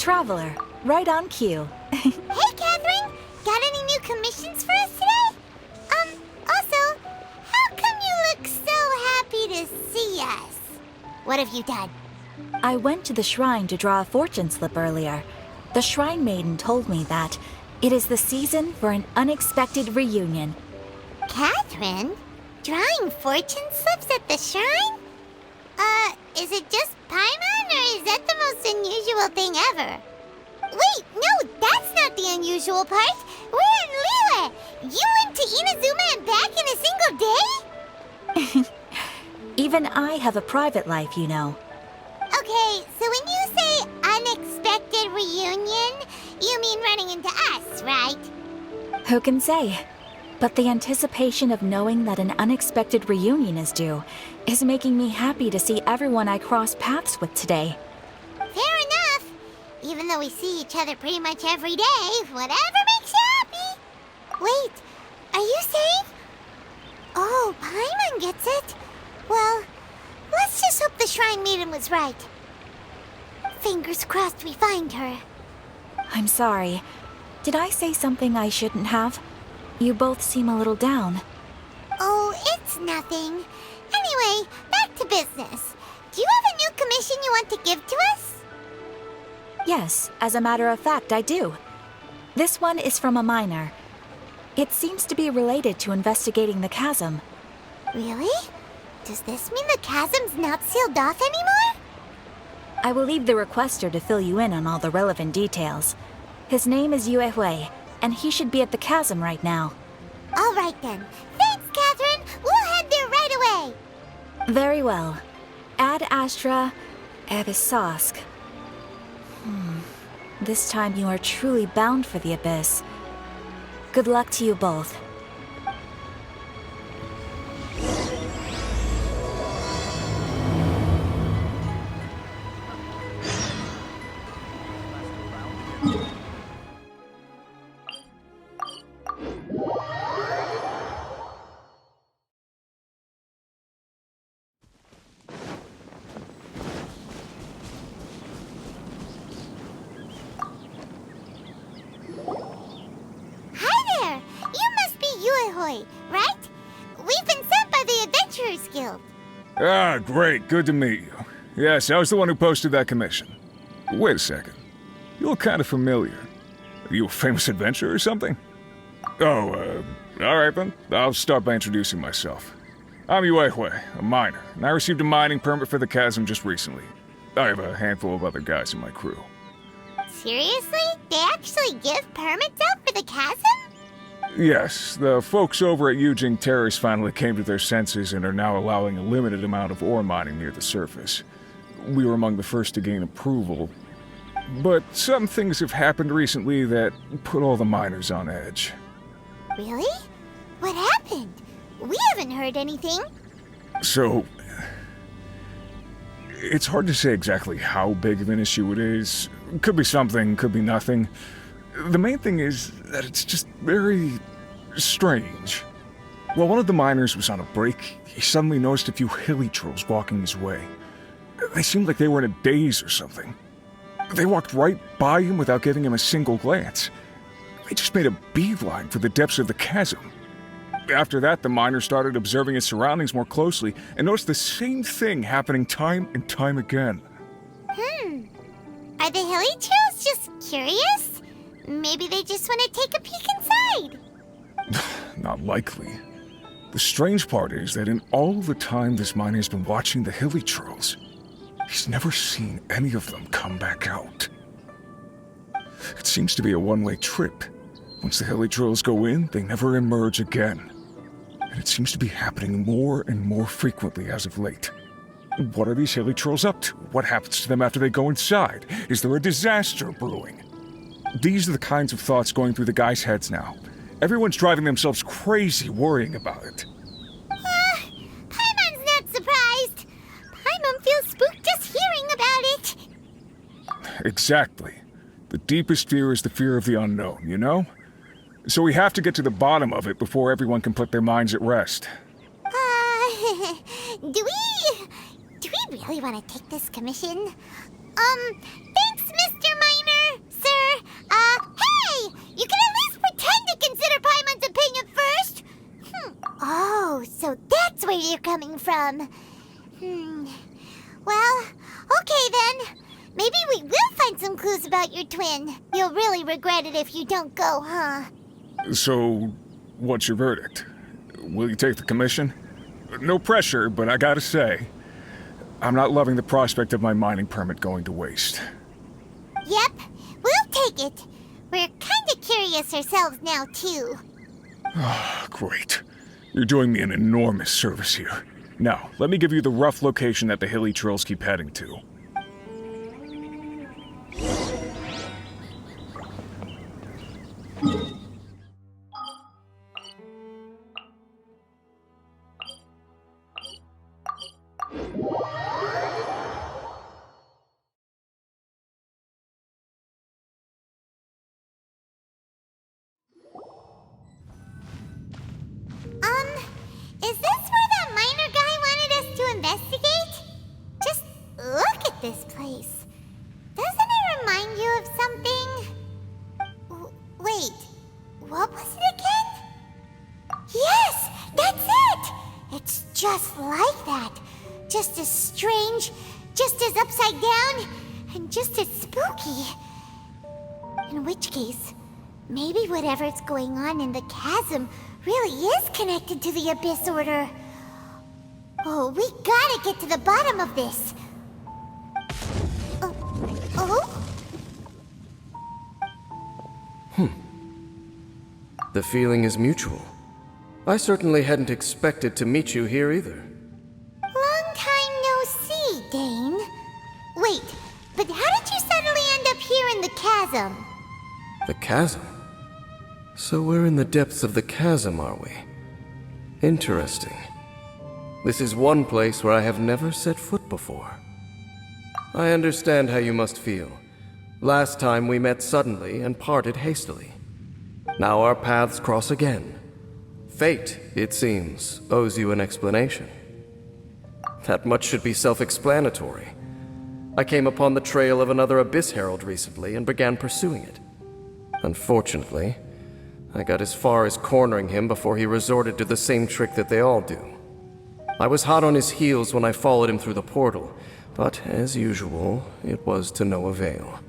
traveler. Right on cue. Hey, Catherine! Got any new commissions for us today? Also, how come you look so happy to see us? What have you done? I went to the shrine to draw a fortune slip earlier. The shrine maiden told me that it is the season for an unexpected reunion. Catherine? Drawing fortune slips at the shrine? Is it just Paimon, or is that the most unusual thing ever? Wait, no, that's not the unusual part. We're in Liyue. You went to Inazuma and back in a single day? Even I have a private life, you know. Okay, so when you say unexpected reunion, you mean running into us, right? Who can say? But the anticipation of knowing that an unexpected reunion is due is making me happy to see everyone I cross paths with today. Fair enough. Even though we see each other pretty much every day, whatever makes you happy. Wait, are you saying? Oh, Paimon gets it. Well, let's just hope the Shrine Maiden was right. Fingers crossed we find her. I'm sorry. Did I say something I shouldn't have? You both seem a little down. Oh, it's nothing. Anyway, back to business. Do you have a new commission you want to give to us? Yes, as a matter of fact, I do. This one is from a miner. It seems to be related to investigating the chasm. Really? Does this mean the chasm's not sealed off anymore? I will leave the requester to fill you in on all the relevant details. His name is Yue Hui, and he should be at the chasm right now. All right then. Thanks, Catherine. We'll head there right away. Very well. Ad Astra Abyssosque. This time you are truly bound for the abyss. Good luck to you both. Right? We've been sent by the Adventurers Guild. Ah, great. Good to meet you. Yes, I was the one who posted that commission. Wait a second. You look kind of familiar. Are you a famous adventurer or something? Oh, alright then. I'll start by introducing myself. I'm Yue Hui, a miner, and I received a mining permit for the chasm just recently. I have a handful of other guys in my crew. Seriously? They actually give permits out for the chasm? Yes, the folks over at Yujing Terrace finally came to their senses and are now allowing a limited amount of ore mining near the surface. We were among the first to gain approval, but some things have happened recently that put all the miners on edge. Really? What happened? We haven't heard anything. So, it's hard to say exactly how big of an issue it is. Could be something, could be nothing. The main thing is that it's just very strange. While one of the miners was on a break, he suddenly noticed a few hilly trolls walking his way. They seemed like they were in a daze or something. They walked right by him without giving him a single glance. They just made a beeline for the depths of the chasm. After that, the miner started observing his surroundings more closely and noticed the same thing happening time and time again. Are the hilly trolls just curious? Maybe they just want to take a peek inside. Not likely. The strange part is that in all the time this miner's been watching the hilly trolls, he's never seen any of them come back out. It seems to be a one-way trip. Once the hilly trolls go in, they never emerge again. And it seems to be happening more and more frequently as of late. What are these hilly trolls up to? What happens to them after they go inside? Is there a disaster brewing? These are the kinds of thoughts going through the guys' heads now. Everyone's driving themselves crazy worrying about it. Paimon's not surprised. Paimon feels spooked just hearing about it. Exactly. The deepest fear is the fear of the unknown, you know? So we have to get to the bottom of it before everyone can put their minds at rest. Do we really want to take this commission? Thanks, Mr. Miner. coming from. Well, okay then. Maybe we will find some clues about your twin. You'll really regret it if you don't go, huh? So, what's your verdict? Will you take the commission? No pressure, but I gotta say, I'm not loving the prospect of my mining permit going to waste. Yep, we'll take it. We're kinda curious ourselves now, too. Great. You're doing me an enormous service here. Now, let me give you the rough location that the hilly trails keep heading to. Is this where that miner guy wanted us to investigate? Just look at this place. Doesn't it remind you of something? Wait, what was it again? Yes, that's it! It's just like that. Just as strange, just as upside down, and just as spooky. In which case, maybe whatever's going on in the chasm really is connected to the Abyss Order. Oh, we gotta get to the bottom of this. The feeling is mutual. I certainly hadn't expected to meet you here either. Long time no see, Dane. Wait, but how did you suddenly end up here in the chasm? The chasm? So we're in the depths of the chasm, are we? Interesting. This is one place where I have never set foot before. I understand how you must feel. Last time we met suddenly and parted hastily. Now our paths cross again. Fate, it seems, owes you an explanation. That much should be self-explanatory. I came upon the trail of another Abyss Herald recently and began pursuing it. Unfortunately, I got as far as cornering him before he resorted to the same trick that they all do. I was hot on his heels when I followed him through the portal, but as usual, it was to no avail.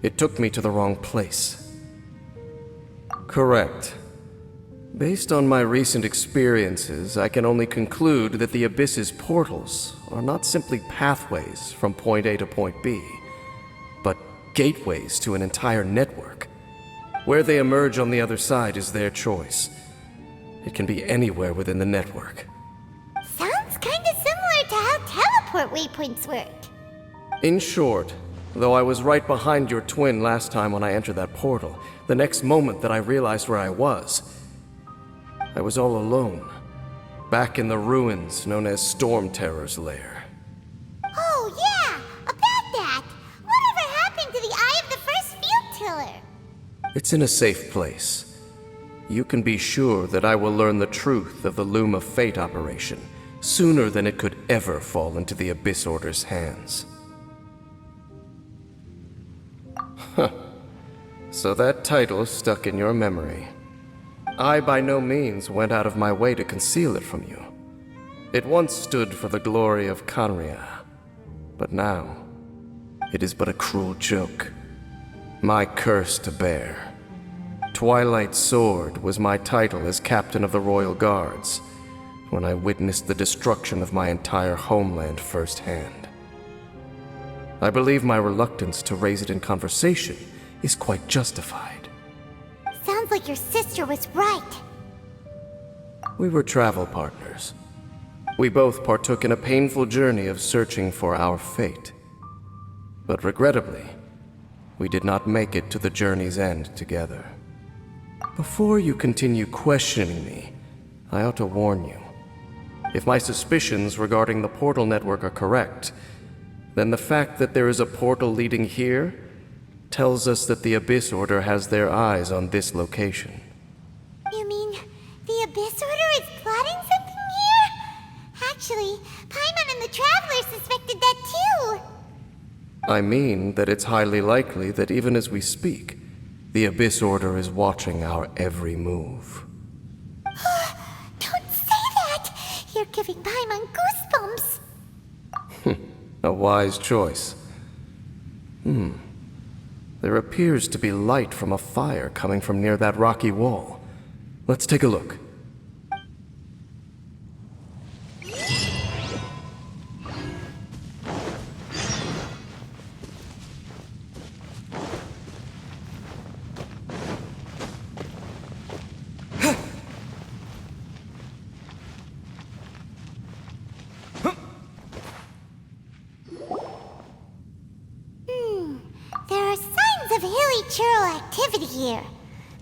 It took me to the wrong place. Correct. Based on my recent experiences, I can only conclude that the Abyss's portals are not simply pathways from point A to point B, but gateways to an entire network. Where they emerge on the other side is their choice. It can be anywhere within the network. Sounds kinda similar to how teleport waypoints work. In short, though I was right behind your twin last time when I entered that portal, the next moment that I realized where I was all alone, back in the ruins known as Storm Terror's lair. Oh yeah, about that! Whatever happened to the Eye of the First Field Tiller? It's in a safe place. You can be sure that I will learn the truth of the Loom of Fate operation sooner than it could ever fall into the Abyss Order's hands. Huh. So that title stuck in your memory. I by no means went out of my way to conceal it from you. It once stood for the glory of Kanria, but now it is but a cruel joke. My curse to bear. Twilight Sword was my title as captain of the Royal Guards when I witnessed the destruction of my entire homeland firsthand. I believe my reluctance to raise it in conversation is quite justified. Sounds like your sister was right. We were travel partners. We both partook in a painful journey of searching for our fate. But regrettably, we did not make it to the journey's end together. Before you continue questioning me, I ought to warn you. If my suspicions regarding the portal network are correct, then the fact that there is a portal leading here tells us that the Abyss Order has their eyes on this location. You mean the Abyss Order is plotting something here? Actually, Paimon and the Traveler suspected that too. I mean that it's highly likely that even as we speak, the Abyss Order is watching our every move. Don't say that! You're You're giving Paimon goosebumps. A wise choice. There appears to be light from a fire coming from near that rocky wall. Let's take a look. There are signs of hilly churl activity here.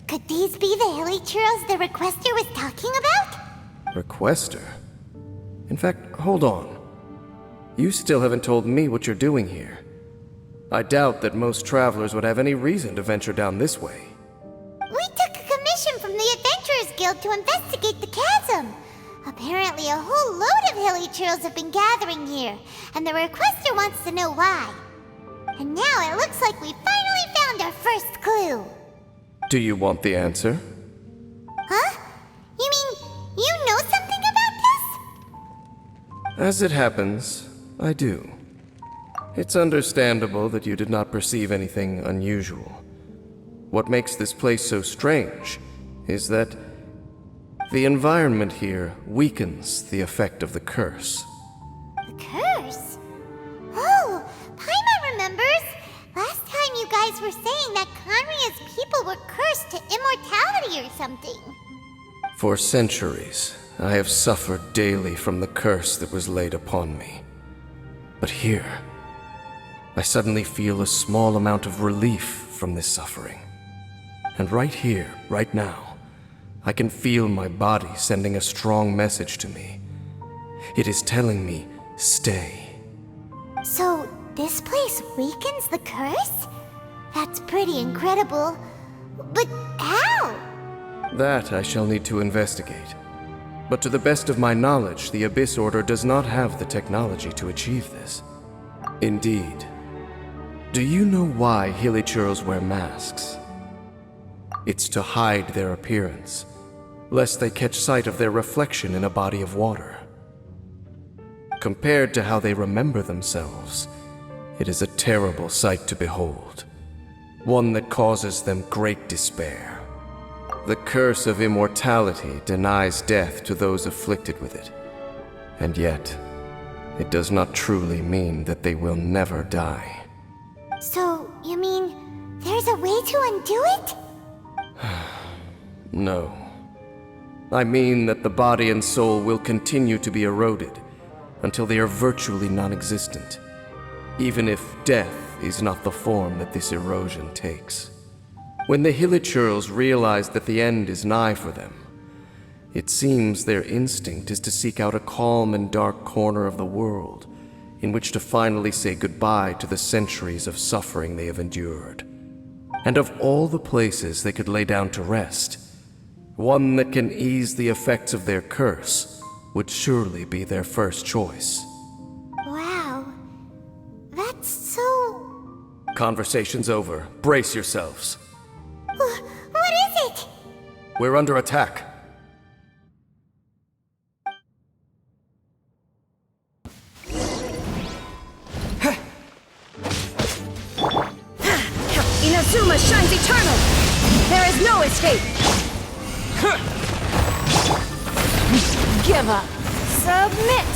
Could these be the hilly churls the requester was talking about? Requester? In fact, hold on. You still haven't told me what you're doing here. I doubt that most travelers would have any reason to venture down this way. We took a commission from the Adventurers Guild to investigate the chasm. Apparently a whole load of hilly churls have been gathering here, and the requester wants to know why. And now it looks like we finally found our first clue. Do you want the answer? Huh? You mean you know something about this? As it happens, I do. It's understandable that you did not perceive anything unusual. What makes this place so strange is that the environment here weakens the effect of the curse. The curse? Oh, Paimon remembers. Last time you guys were saying that Conria's people were cursed to immortality or something. For centuries, I have suffered daily from the curse that was laid upon me. But here, I suddenly feel a small amount of relief from this suffering. And right here, right now, I can feel my body sending a strong message to me. It is telling me, stay. So, this place weakens the curse? That's pretty incredible. But how? That I shall need to investigate. But to the best of my knowledge, the Abyss Order does not have the technology to achieve this. Indeed. Do you know why Hilichurls wear masks? It's to hide their appearance, lest they catch sight of their reflection in a body of water. Compared to how they remember themselves, it is a terrible sight to behold, one that causes them great despair. The curse of immortality denies death to those afflicted with it, and yet, it does not truly mean that they will never die. So, you mean there's a way to undo it? No. I mean that the body and soul will continue to be eroded until they are virtually non-existent, even if death is not the form that this erosion takes. When the Hilichurls realize that the end is nigh for them, it seems their instinct is to seek out a calm and dark corner of the world in which to finally say goodbye to the centuries of suffering they have endured. And of all the places they could lay down to rest, one that can ease the effects of their curse would surely be their first choice. Wow. That's so... Conversation's over. Brace yourselves. What is it? We're under attack. Inazuma shines eternal! There is no escape! Give up! Submit!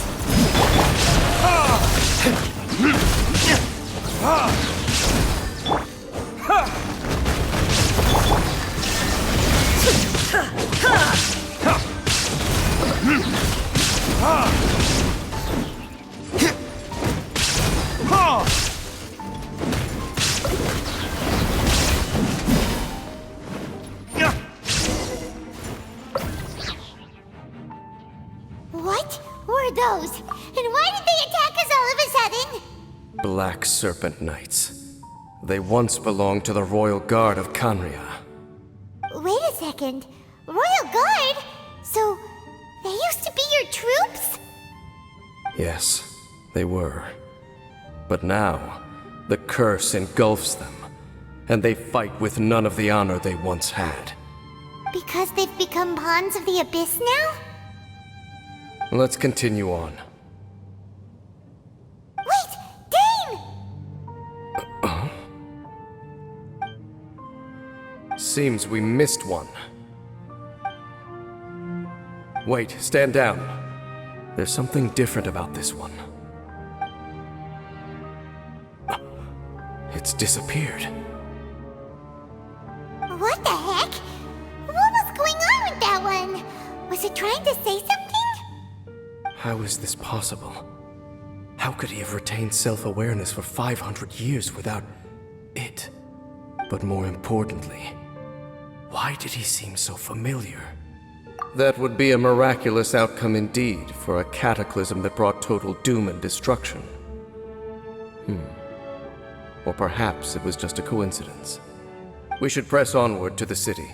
What were those? And why did they attack us all of a sudden? Black Serpent Knights. They once belonged to the Royal Guard of Canria. Wait a second. Royal Guard? So, they used to be your troops? Yes, they were. But now, the curse engulfs them, and they fight with none of the honor they once had. Because they've become pawns of the Abyss now? Let's continue on. Wait! Dane! Seems we missed one. Wait, stand down. There's something different about this one. It's disappeared. What the heck? What was going on with that one? Was it trying to say something? How is this possible? How could he have retained self-awareness for 500 years without it? But more importantly, why did he seem so familiar? That would be a miraculous outcome indeed for a cataclysm that brought total doom and destruction. Or perhaps it was just a coincidence. We should press onward to the city.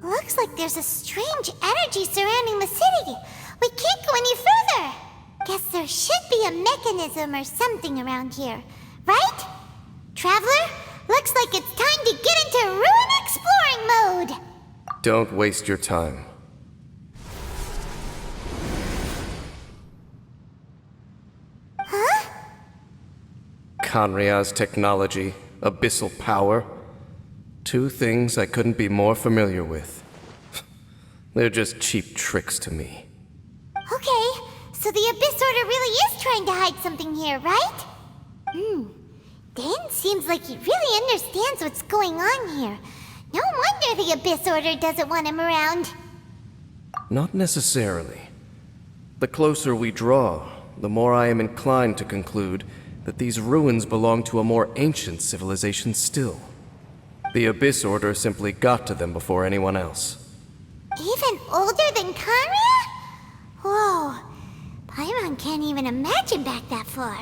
Looks like there's a strange energy surrounding the city. We can't go any further. Guess there should be a mechanism or something around here, right? Traveler, looks like it's time to get into ruin exploring mode. Don't waste your time. Huh? Kanria's technology, abyssal power. Two things I couldn't be more familiar with. They're just cheap tricks to me. Okay, so the Abyss Order really is trying to hide something here, right? Dane seems like he really understands what's going on here. No wonder the Abyss Order doesn't want him around. Not necessarily. The closer we draw, the more I am inclined to conclude that these ruins belong to a more ancient civilization still. The Abyss Order simply got to them before anyone else. Even older than Kanria? Whoa, Paimon can't even imagine back that far.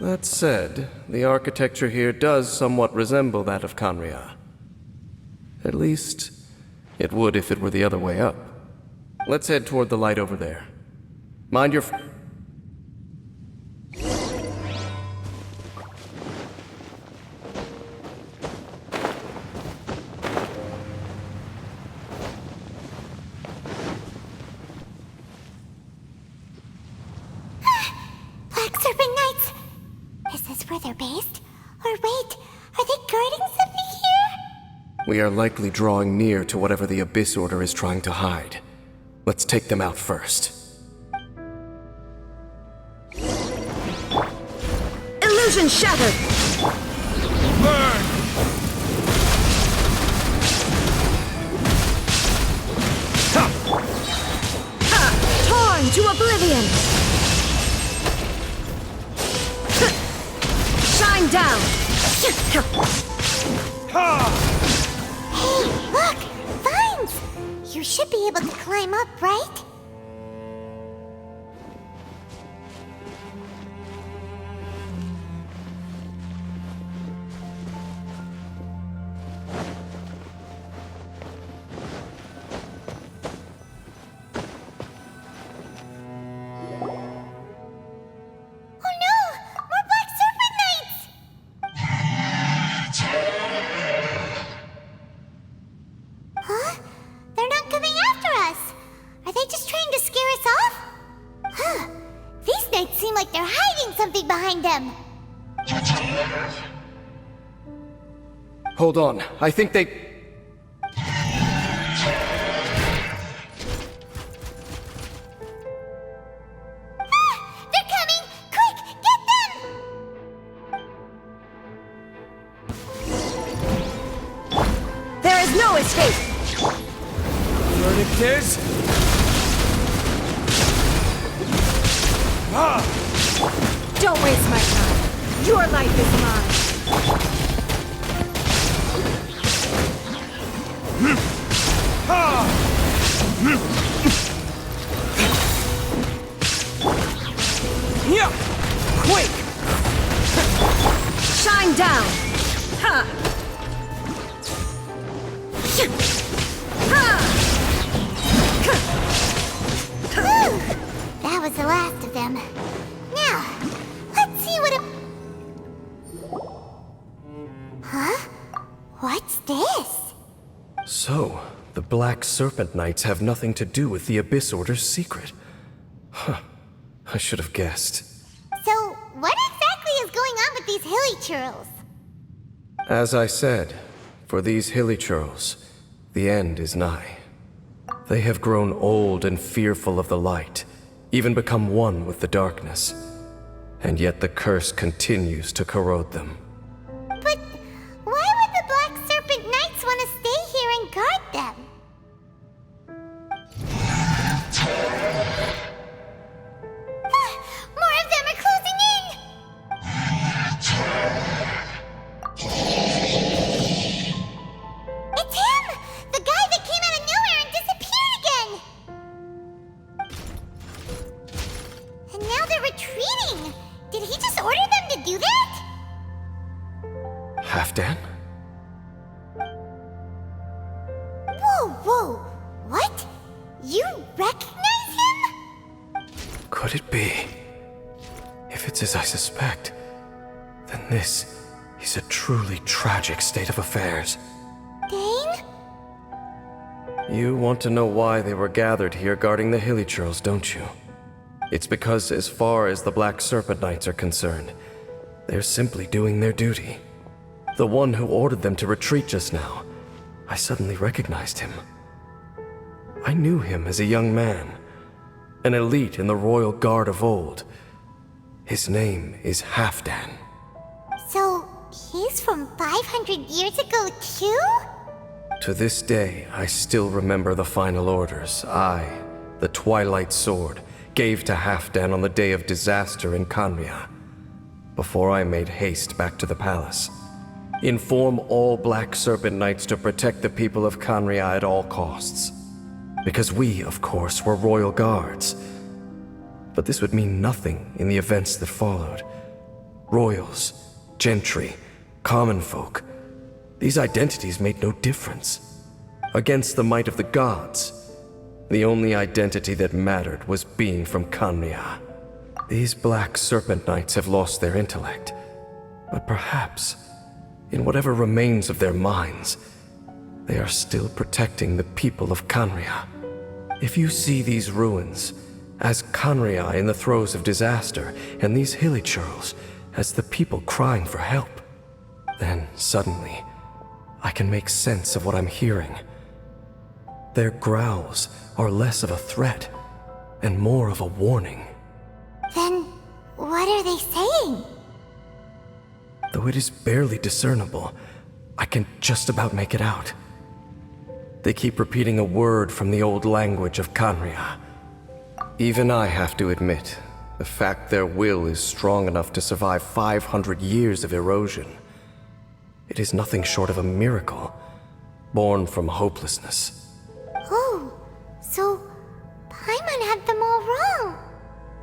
That said, the architecture here does somewhat resemble that of Kanria. At least, it would if it were the other way up. Let's head toward the light over there. Mind your... Black Serpent Knights! Is this where they're based? Or wait, are they guarding something here? We are likely drawing near to whatever the Abyss Order is trying to hide. Let's take them out first. Illusion shattered! Burn! Torn to oblivion! Shine down! Hey, look! Vines! You should be able to climb up, right? Oh no! More Black Serpent Knights! Huh? They're not coming after us! Are they just trying to scare us off? Huh. These knights seem like they're hiding something behind them. Hold on, I think they... They're coming! Quick, get them! There is no escape! Verdict is... Don't waste my time. Your life is mine. Yeah! Quick! Shine down! Ha! That was the last of them. Now, let's see what Huh? What's this? So, the Black Serpent Knights have nothing to do with the Abyss Order's secret. Huh. I should have guessed. So, what exactly is going on with these hilly churls? As I said, for these hilly churls, the end is nigh. They have grown old and fearful of the light, even become one with the darkness. And yet the curse continues to corrode them. But why would the Black Serpent Knights want to stay here and guard them? More of them are closing in! It's him! The guy that came out of nowhere and disappeared again! And now they're retreating! Did he just order them to do that? Halfdan? Whoa! What? You recognize him? Could it be? If it's as I suspect, then this is a truly tragic state of affairs. Dane? You want to know why they were gathered here guarding the hilly churls, don't you? It's because as far as the Black Serpent Knights are concerned, they're simply doing their duty. The one who ordered them to retreat just now, I suddenly recognized him. I knew him as a young man, an elite in the royal guard of old. His name is Halfdan. So, he's from 500 years ago too? To this day, I still remember the final orders I, the Twilight Sword, gave to Halfdan on the day of disaster in Khaenri'ah, before I made haste back to the palace. Inform all Black Serpent Knights to protect the people of Khaenri'ah at all costs. Because we, of course, were royal guards. But this would mean nothing in the events that followed. Royals, gentry, common folk, these identities made no difference. Against the might of the gods, the only identity that mattered was being from Khaenri'ah. These Black Serpent Knights have lost their intellect, but perhaps, in whatever remains of their minds, they are still protecting the people of Khaenri'ah. If you see these ruins as Khaenri'ah in the throes of disaster, and these hilly churls as the people crying for help, then suddenly I can make sense of what I'm hearing. Their growls are less of a threat and more of a warning. Then, what are they saying? Though it is barely discernible, I can just about make it out. They keep repeating a word from the old language of Khaenri'ah. Even I have to admit, the fact their will is strong enough to survive 500 years of erosion. It is nothing short of a miracle, born from hopelessness. Oh, so Paimon had them all wrong.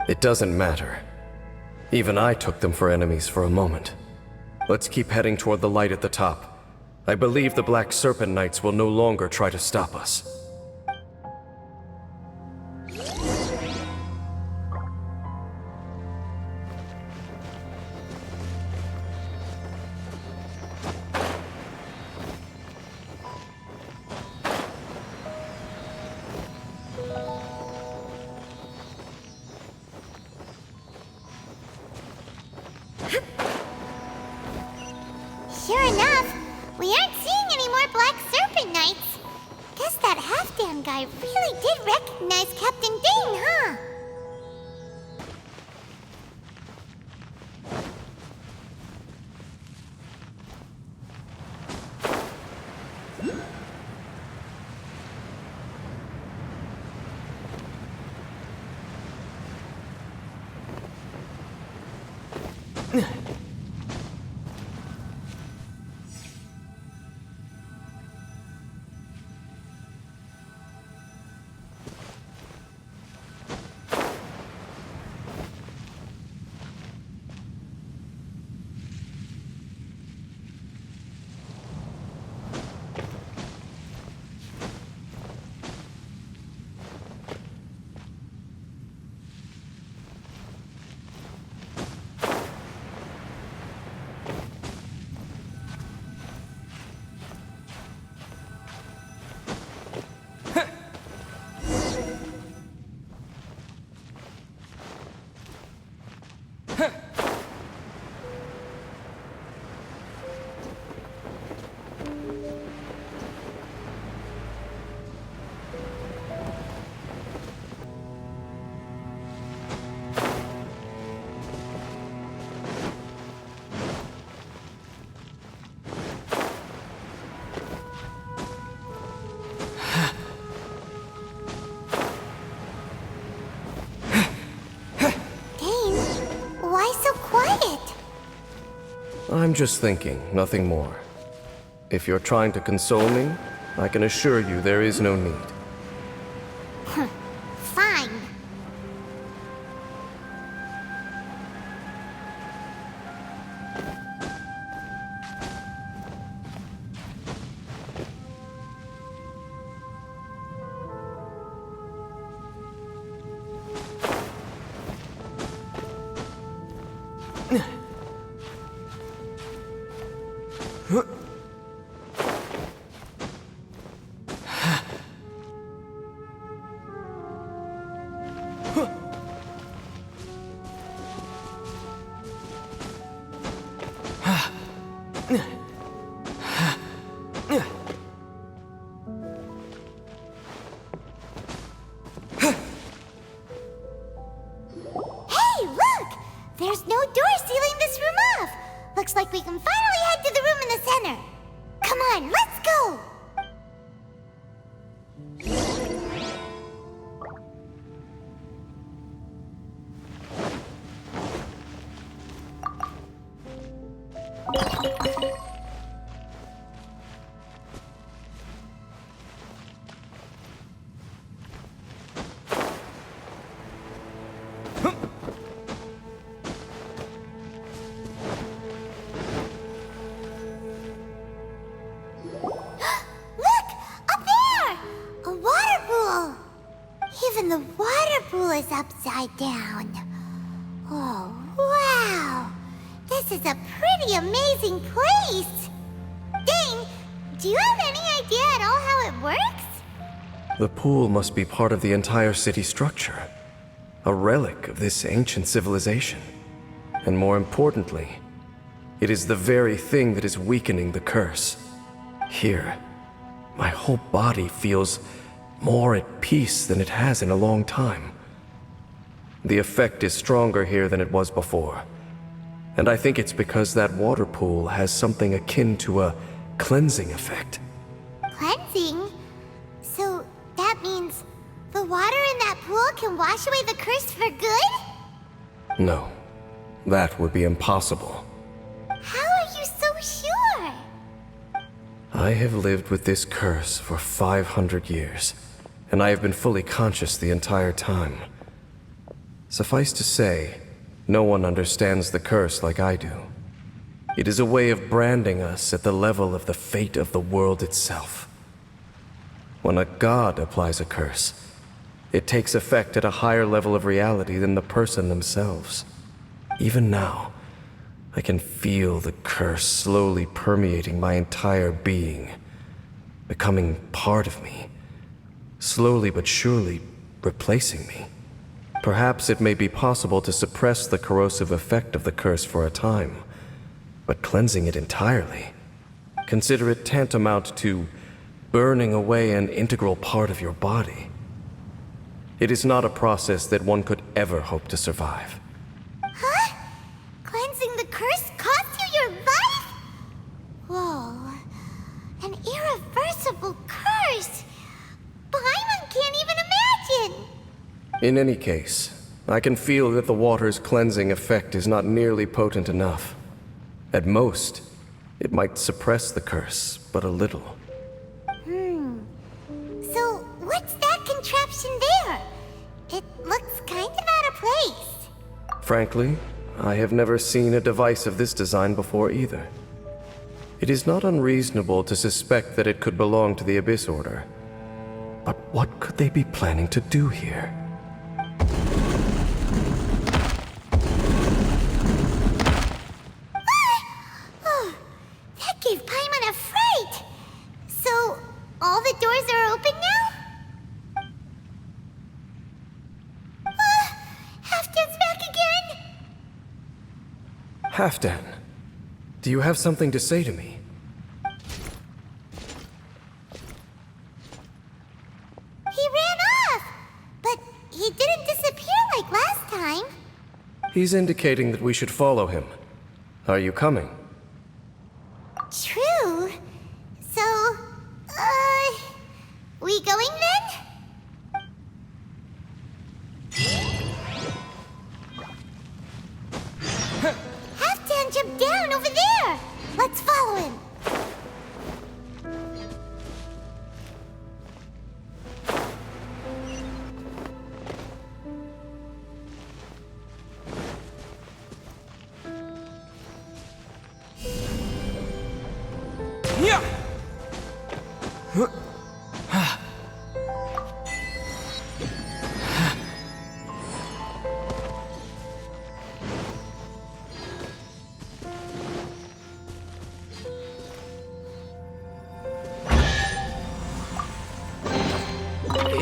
It doesn't matter. Even I took them for enemies for a moment. Let's keep heading toward the light at the top. I believe the Black Serpent Knights will no longer try to stop us. Sure enough, we aren't seeing any more Black Serpent Knights. Guess that Halfdan guy really did recognize Captain Dane, huh? I'm just thinking, nothing more. If you're trying to console me, I can assure you there is no need. Fine. Hey, look! There's no door sealing this room off. Looks like we can finally head to the room in the center. Come on, let's go! Even the water pool is upside down. Oh, wow! This is a pretty amazing place! Dane, do you have any idea at all how it works? The pool must be part of the entire city structure. A relic of this ancient civilization. And more importantly, it is the very thing that is weakening the curse. Here, my whole body feels more at peace than it has in a long time. The effect is stronger here than it was before. And I think it's because that water pool has something akin to a cleansing effect. Cleansing? So that means the water in that pool can wash away the curse for good? No, that would be impossible. How are you so sure? I have lived with this curse for 500 years, and I have been fully conscious the entire time. Suffice to say, no one understands the curse like I do. It is a way of branding us at the level of the fate of the world itself. When a god applies a curse, it takes effect at a higher level of reality than the person themselves. Even now, I can feel the curse slowly permeating my entire being, becoming part of me, slowly but surely replacing me. Perhaps it may be possible to suppress the corrosive effect of the curse for a time, but cleansing it entirely, consider it tantamount to burning away an integral part of your body. It is not a process that one could ever hope to survive. Huh? Cleansing the curse cost you your life? Whoa. An irreversible curse. Paimon can't even imagine. In any case, I can feel that the water's cleansing effect is not nearly potent enough. At most, it might suppress the curse, but a little. So, what's that contraption there? It looks kind of out of place. Frankly, I have never seen a device of this design before either. It is not unreasonable to suspect that it could belong to the Abyss Order. But what could they be planning to do here? Oh, that gave Paimon a fright. So, all the doors are open now? Halfdan's back again? Halfdan, do you have something to say to me? He ran off, but he didn't disappear like last time. He's indicating that we should follow him. Are you coming? True. So, we going then? Halfdan jumped down over there!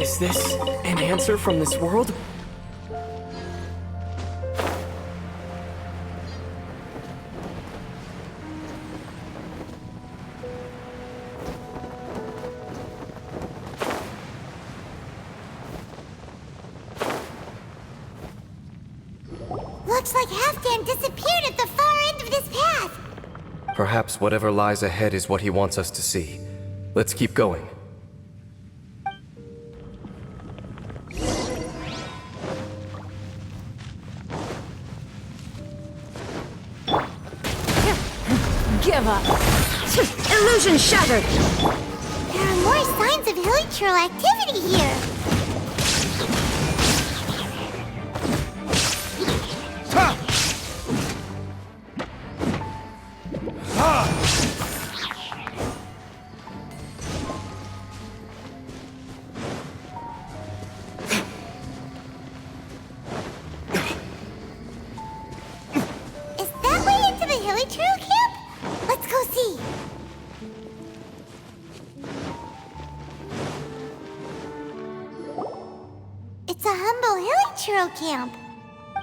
Is this an answer from this world? Looks like Halfdan disappeared at the far end of this path. Perhaps whatever lies ahead is what he wants us to see. Let's keep going. Give up! Illusion shattered! There are more signs of hilichurl activity here. Is that way into the hilichurl camp? Let's go see. It's a humble hilichurl camp.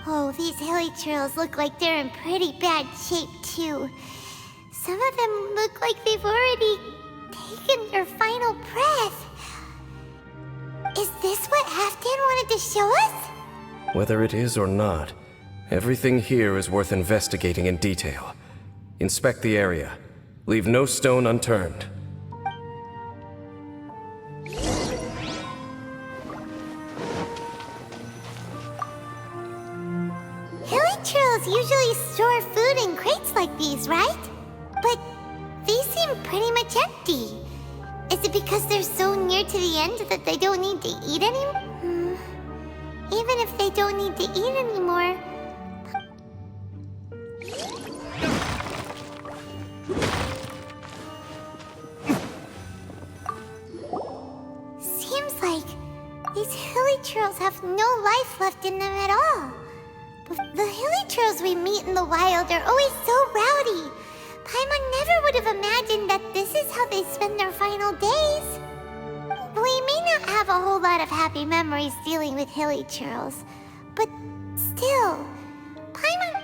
Oh, these hilichurls look like they're in pretty bad shape, too. Some of them look like they've already taken their final breath. Is this what Halfdan wanted to show us? Whether it is or not, everything here is worth investigating in detail. Inspect the area. Leave no stone unturned. Hilichurls usually store food in crates like these, right? But these seem pretty much empty. Is it because they're so near to the end that they don't need to eat anymore? Even if they don't need to eat anymore... Seems like these hilichurls have no life left in them at all. But the hilichurls we meet in the wild are always so rowdy. Paimon never would have imagined that this is how they spend their final days. We may not have a whole lot of happy memories dealing with hilichurls, but still, Paimon...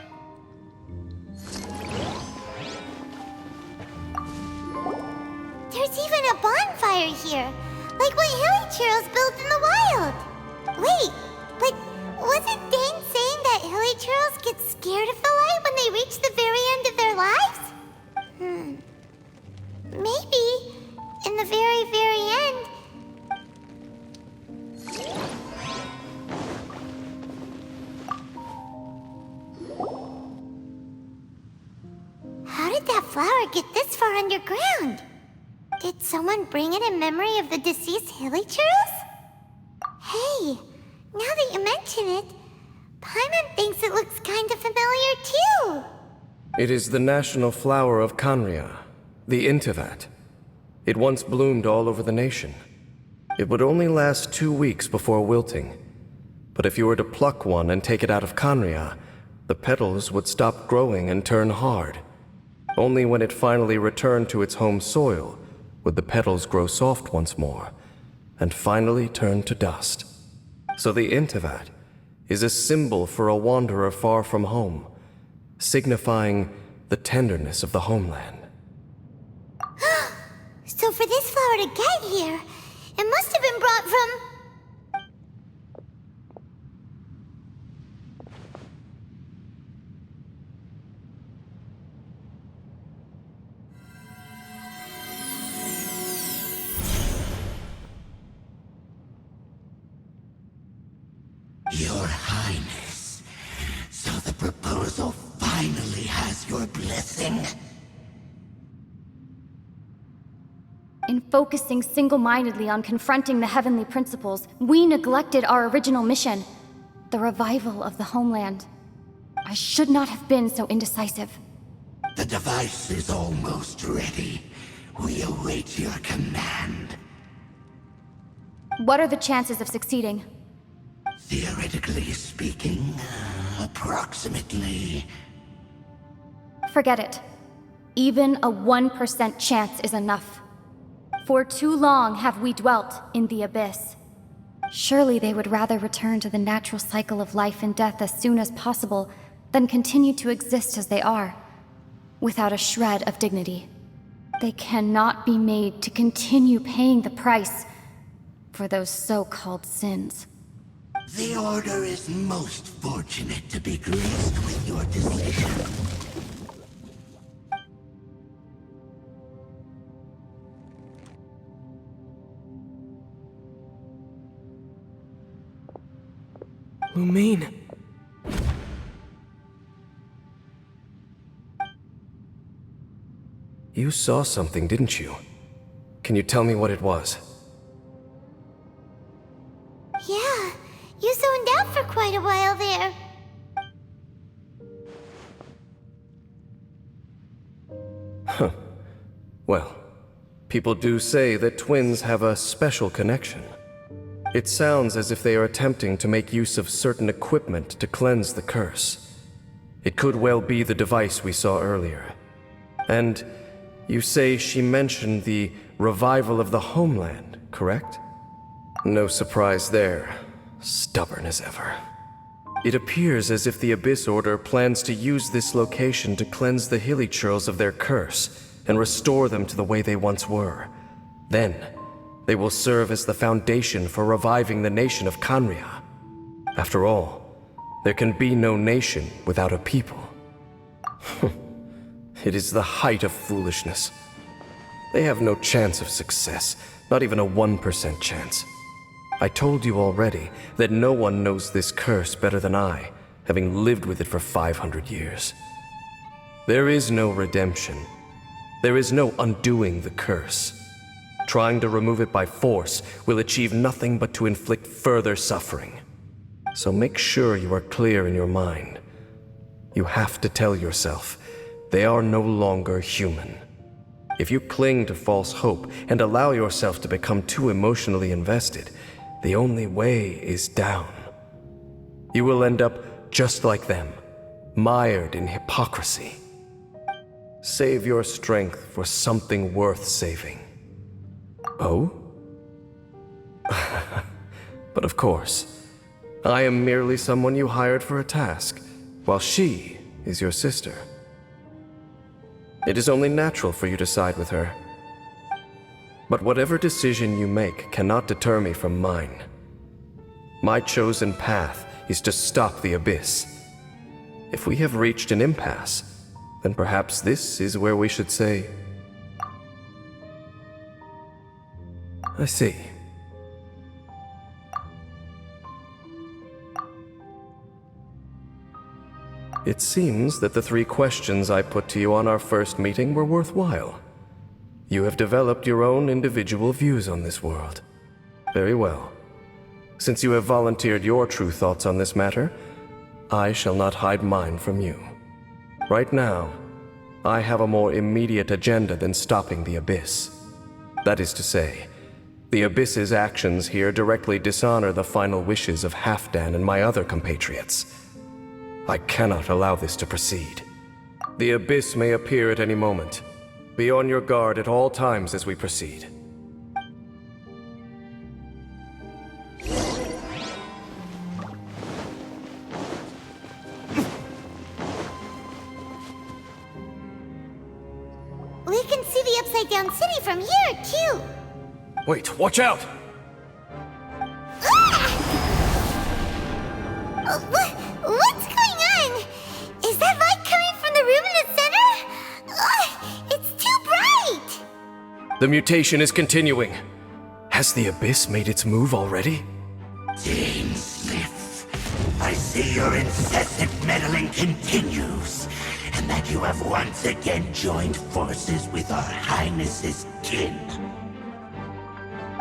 There's even a bonfire here, like what hilichurls built in the wild. Wait, but wasn't Dane saying that hilichurls get scared of the light when they reach the very end of their lives? Maybe, in the very, very end. How did that flower get this far underground? Did someone bring it in memory of the deceased hilichurls? Hey, now that you mention it, Paimon thinks it looks kind of familiar too. It is the national flower of Khaenri'ah, the Intivat. It once bloomed all over the nation. It would only last 2 weeks before wilting. But if you were to pluck one and take it out of Khaenri'ah, the petals would stop growing and turn hard. Only when it finally returned to its home soil would the petals grow soft once more, and finally turn to dust. So the Intivat is a symbol for a wanderer far from home, signifying the tenderness of the homeland. So for this flower to get here, it must have been brought from... Your Highness, so the proposal finally has your blessing? In focusing single-mindedly on confronting the heavenly principles, we neglected our original mission, the revival of the homeland. I should not have been so indecisive. The device is almost ready. We await your command. What are the chances of succeeding? Theoretically speaking, approximately. Forget it. Even a 1% chance is enough. For too long have we dwelt in the abyss. Surely they would rather return to the natural cycle of life and death as soon as possible than continue to exist as they are, without a shred of dignity. They cannot be made to continue paying the price for those so-called sins. The Order is most fortunate to be graced with your decision. Lumine. You saw something, didn't you? Can you tell me what it was? Yeah, you zoned out for quite a while there. Huh. Well, people do say that twins have a special connection. It sounds as if they are attempting to make use of certain equipment to cleanse the curse. It could well be the device we saw earlier. And you say she mentioned the revival of the homeland, correct? No surprise there. Stubborn as ever. It appears as if the Abyss Order plans to use this location to cleanse the Hilichurls of their curse and restore them to the way they once were. Then, they will serve as the foundation for reviving the nation of Khaenri'ah. After all, there can be no nation without a people. It is the height of foolishness. They have no chance of success, not even a 1% chance. I told you already that no one knows this curse better than I, having lived with it for 500 years. There is no redemption. There is no undoing the curse. Trying to remove it by force will achieve nothing but to inflict further suffering. So make sure you are clear in your mind. You have to tell yourself, they are no longer human. If you cling to false hope and allow yourself to become too emotionally invested, the only way is down. You will end up just like them, mired in hypocrisy. Save your strength for something worth saving. Oh? But of course, I am merely someone you hired for a task, while she is your sister. It is only natural for you to side with her. But whatever decision you make cannot deter me from mine. My chosen path is to stop the Abyss. If we have reached an impasse, then perhaps this is where we should say, I see. It seems that the 3 questions I put to you on our first meeting were worthwhile. You have developed your own individual views on this world. Very well. Since you have volunteered your true thoughts on this matter, I shall not hide mine from you. Right now, I have a more immediate agenda than stopping the Abyss. That is to say, the Abyss's actions here directly dishonor the final wishes of Halfdan and my other compatriots. I cannot allow this to proceed. The Abyss may appear at any moment. Be on your guard at all times as we proceed. We can see the Upside Down City from here, too. Wait, watch out! What's going on? Is that light coming from the room in the center? It's too bright! The mutation is continuing. Has the Abyss made its move already? Dainsleif, I see your incessant meddling continues, and that you have once again joined forces with our Highness's kin.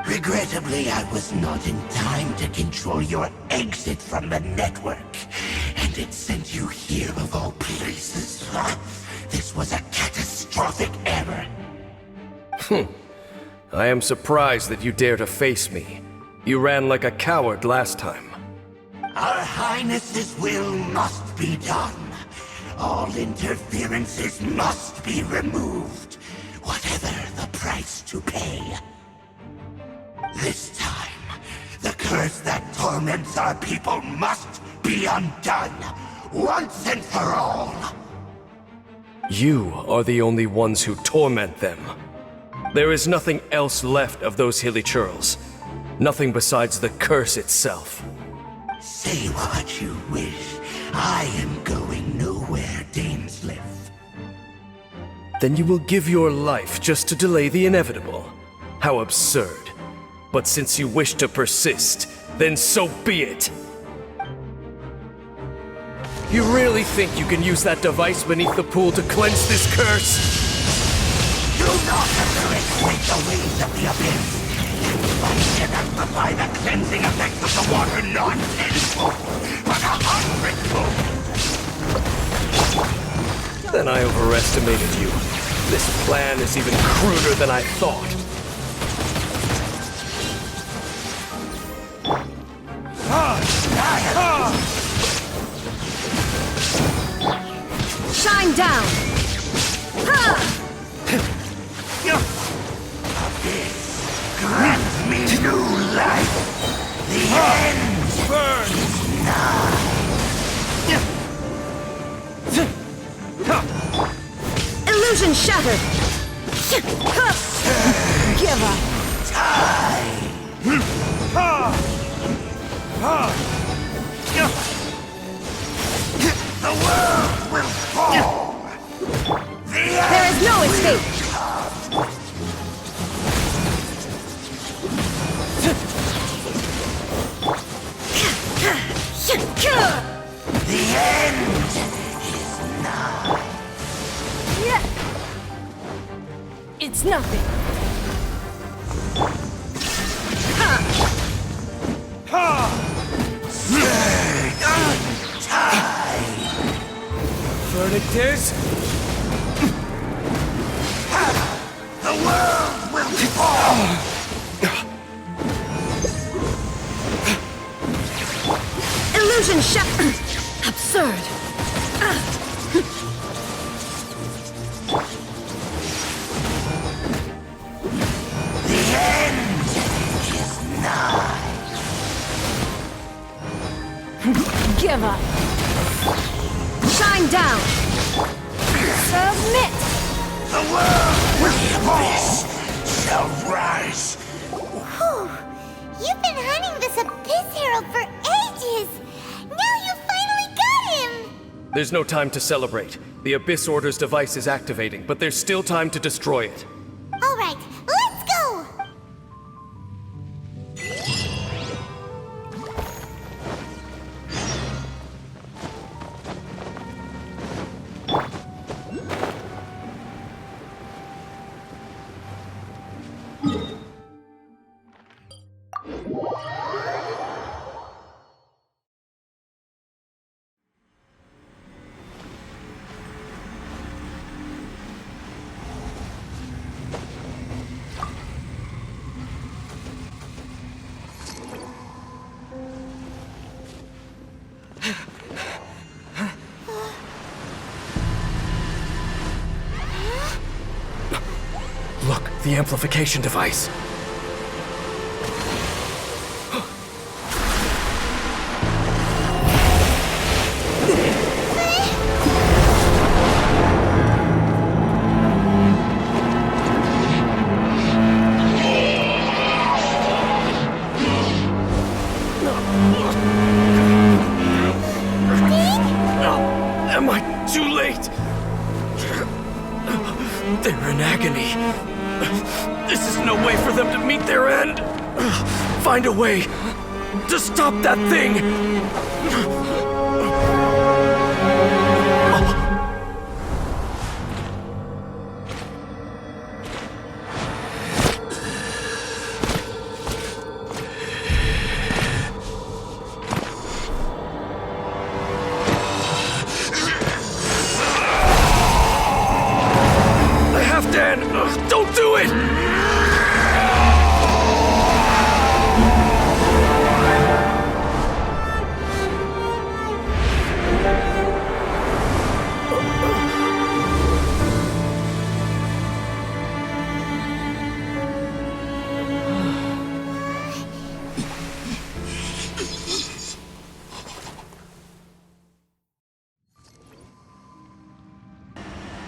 Regrettably, I was not in time to control your exit from the network, and it sent you here of all places. This was a catastrophic error. I am surprised that you dare to face me. You ran like a coward last time. Our Highness's will must be done. All interferences must be removed, whatever the price to pay. This time, the curse that torments our people must be undone, once and for all. You are the only ones who torment them. There is nothing else left of those hilly churls. Nothing besides the curse itself. Say what you wish. I am going nowhere, dainsleif. Then you will give your life just to delay the inevitable. How absurd. But since you wish to persist, then so be it. You really think you can use that device beneath the pool to cleanse this curse? Do not underestimate the waves of the abyss. Device can amplify the cleansing effects of the water not tenfold, but 100-fold. Then I overestimated you. This plan is even cruder than I thought. Shine down! Grant me new life. The end is nigh. Illusion shattered! Give up! The world will fall. There is no escape! The end is nigh. It's nothing. Verdict is... The world will fall. Illusion shattered! Absurd! The end is nigh. Give up! Shine down! Submit! The world will abyss shall rise. Whew. You've been hunting this Abyss Herald for ages! Now you finally got him! There's no time to celebrate. The Abyss Order's device is activating, but there's still time to destroy it. Alright, let's go! Look, the amplification device. Am I too late? They're in agony. This is no way for them to meet their end. Find a way to stop that thing. I have to end Don't do it!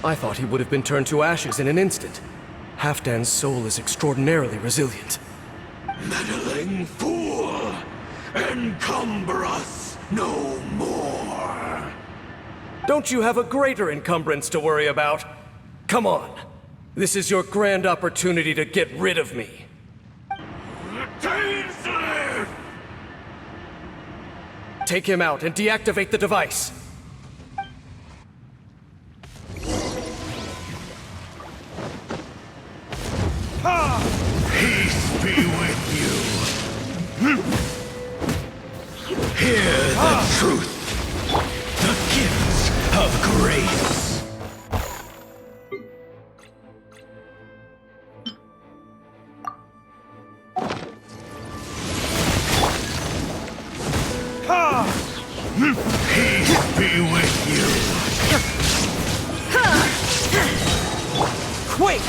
I thought he would have been turned to ashes in an instant. Halfdan's soul is extraordinarily resilient. Meddling fool! Encumber us no more! Don't you have a greater encumbrance to worry about? Come on. This is your grand opportunity to get rid of me. Dainsleif! Take him out and deactivate the device. Peace be with you. Hear the truth. The gifts of grace. Peace be with you. Quake!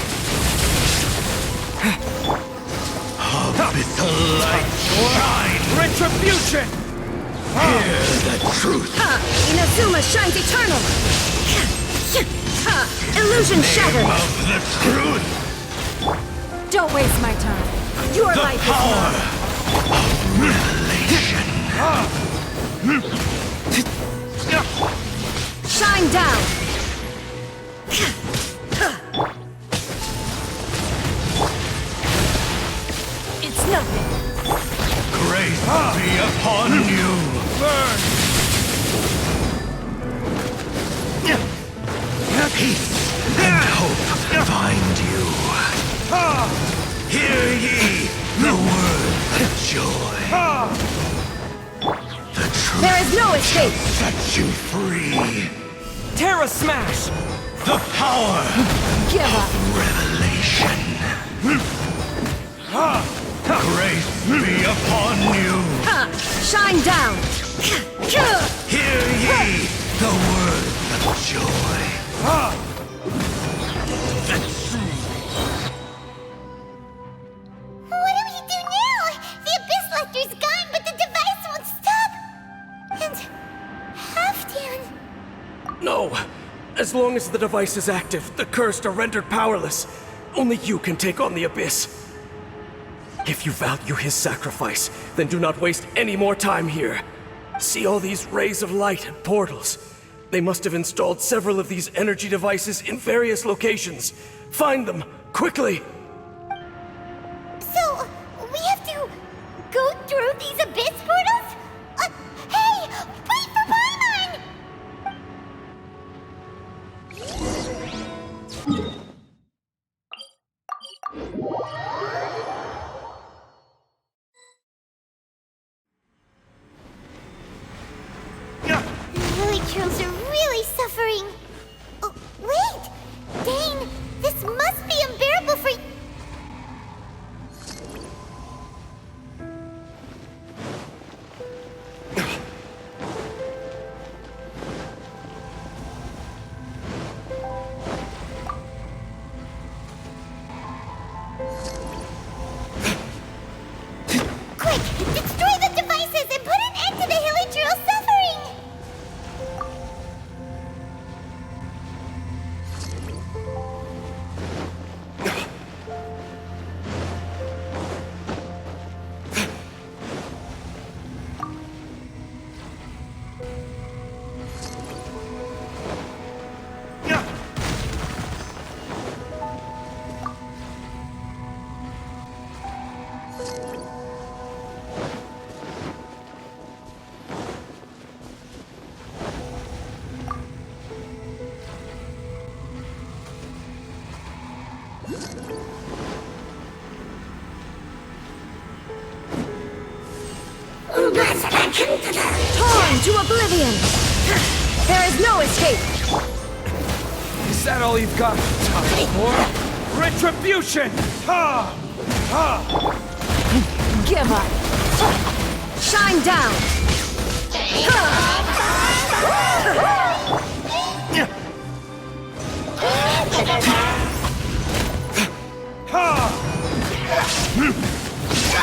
Abyssal light shine. Retribution! Hear the truth. Inazuma shines eternal! Illusion Name shattered! of the truth. Don't waste my time. Your The life power is of revelation. mine. Shine down! It's nothing. Grace be upon you. Burn! Peace and hope find you. Hear ye the word of joy. The truth There is no escape! set you free. Terra Smash! The power Give up! of revelation. Grace be upon you. Shine down! Hear ye the word of joy. The truth. What do we do now? The Abyss Lecter's gone, but the device won't stop. And Halfdan. No! As long as the device is active, the cursed are rendered powerless. Only you can take on the Abyss. If you value his sacrifice, then do not waste any more time here. See all these rays of light and portals? They must have installed several of these energy devices in various locations. Find them, quickly! So, we have to go through these Abyss portals? Hey! Wait for Paimon! The Helitrons are really suffering. Oh, wait! Dane, this must be unbearable for Quick! Destroy the devices and put an end to the Helitrons suffering! Torn to oblivion! There is no escape! Is that all you've got time for? Retribution! Ha! Ha! Give up! Shine down! Ha!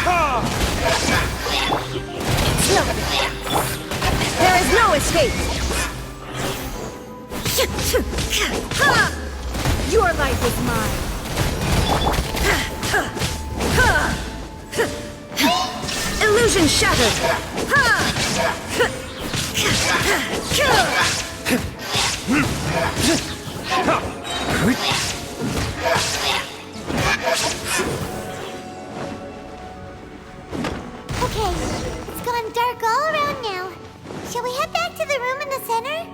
Ha! There is no escape! Your life is mine! Illusion shattered! Okay, it's gone dark all around now. Shall we head back to the room in the center?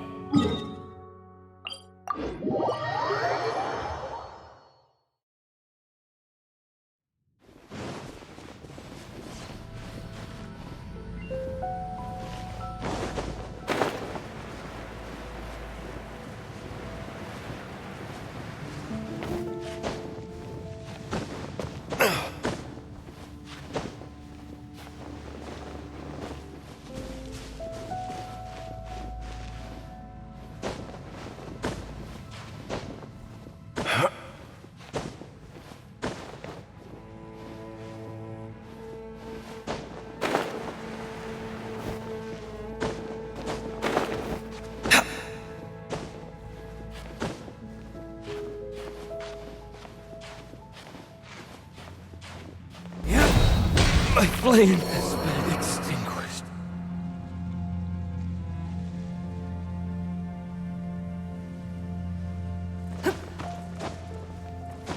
My flame has been extinguished.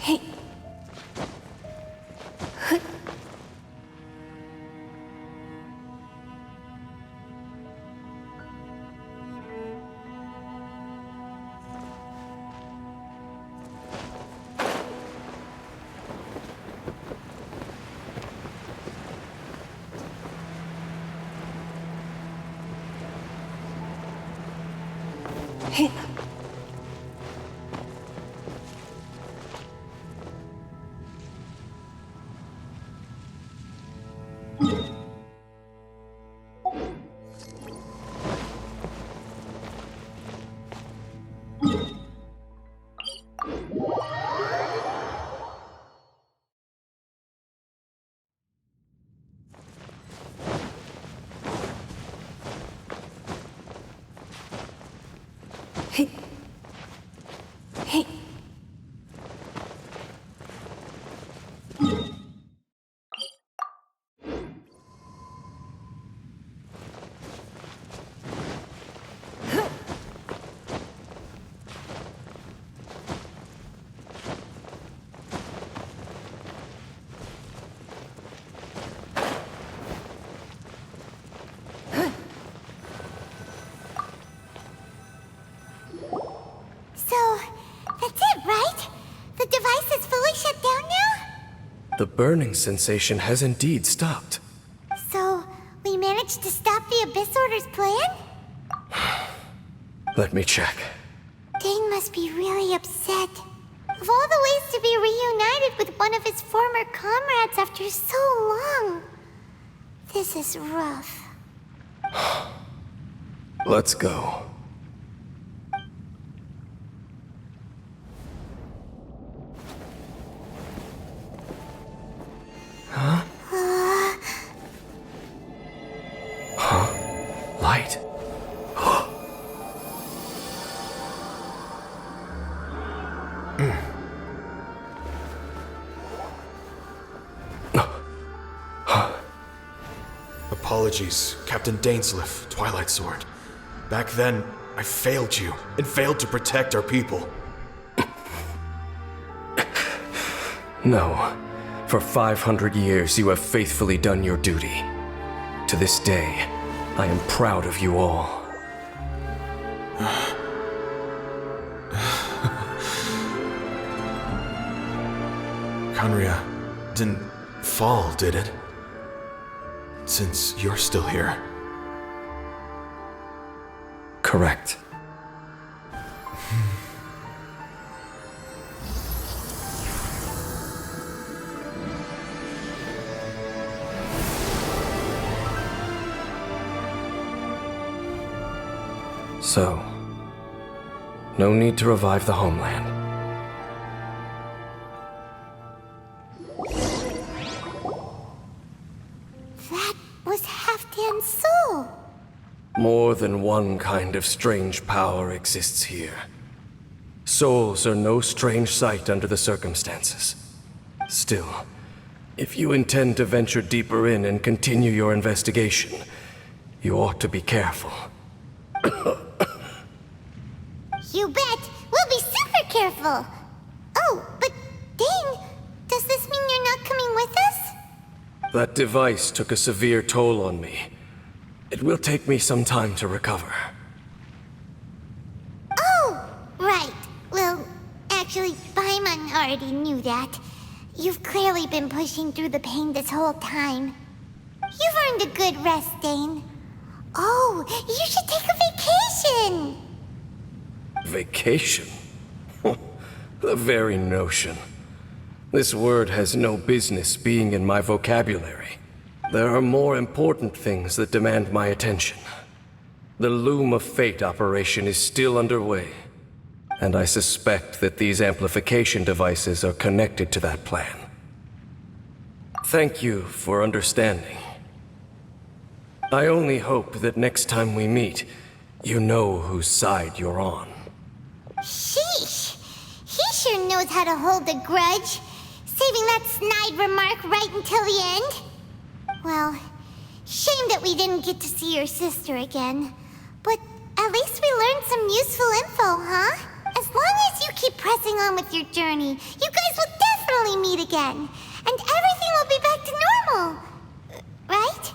Hey. Hey. Hey. Hey. So, that's it, right? The device is fully shut down now? The burning sensation has indeed stopped. So, we managed to stop the Abyss Order's plan? Let me check. Dane must be really upset. Of all the ways to be reunited with one of his former comrades after so long, this is rough. Let's go. Huh? Huh? Light. Apologies, Captain Dainsleif, Twilight Sword. Back then, I failed you, and failed to protect our people. No. For 500 years, you have faithfully done your duty. To this day, I am proud of you all. Conria didn't fall, did it? Since you're still here. Correct. So, no need to revive the homeland. That was Halfdan's soul. More than one kind of strange power exists here. Souls are no strange sight under the circumstances. Still, if you intend to venture deeper in and continue your investigation, you ought to be careful. You bet. We'll be super careful. Oh, but Dane, does this mean you're not coming with us? That device took a severe toll on me. It will take me some time to recover. Oh, right. Well, actually, Paimon already knew that. You've clearly been pushing through the pain this whole time. You've earned a good rest, Dane. Oh, you should take a vacation! Vacation? The very notion. This word has no business being in my vocabulary. There are more important things that demand my attention. The Loom of Fate operation is still underway, and I suspect that these amplification devices are connected to that plan. Thank you for understanding. I only hope that next time we meet, you know whose side you're on. Sheesh! He sure knows how to hold a grudge, saving that snide remark right until the end. Well, shame that we didn't get to see your sister again. But at least we learned some useful info, huh? As long as you keep pressing on with your journey, you guys will definitely meet again. And everything will be back to normal. Right?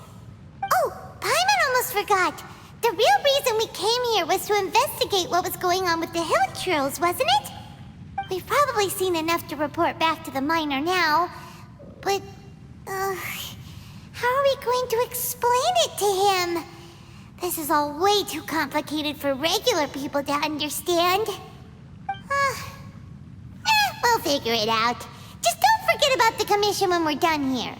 Oh, Paimon almost forgot. The real reason we came here was to investigate what was going on with the Hilichurls, wasn't it? We've probably seen enough to report back to the miner now. But, how are we going to explain it to him? This is all way too complicated for regular people to understand. We'll figure it out. Just don't forget about the commission when we're done here.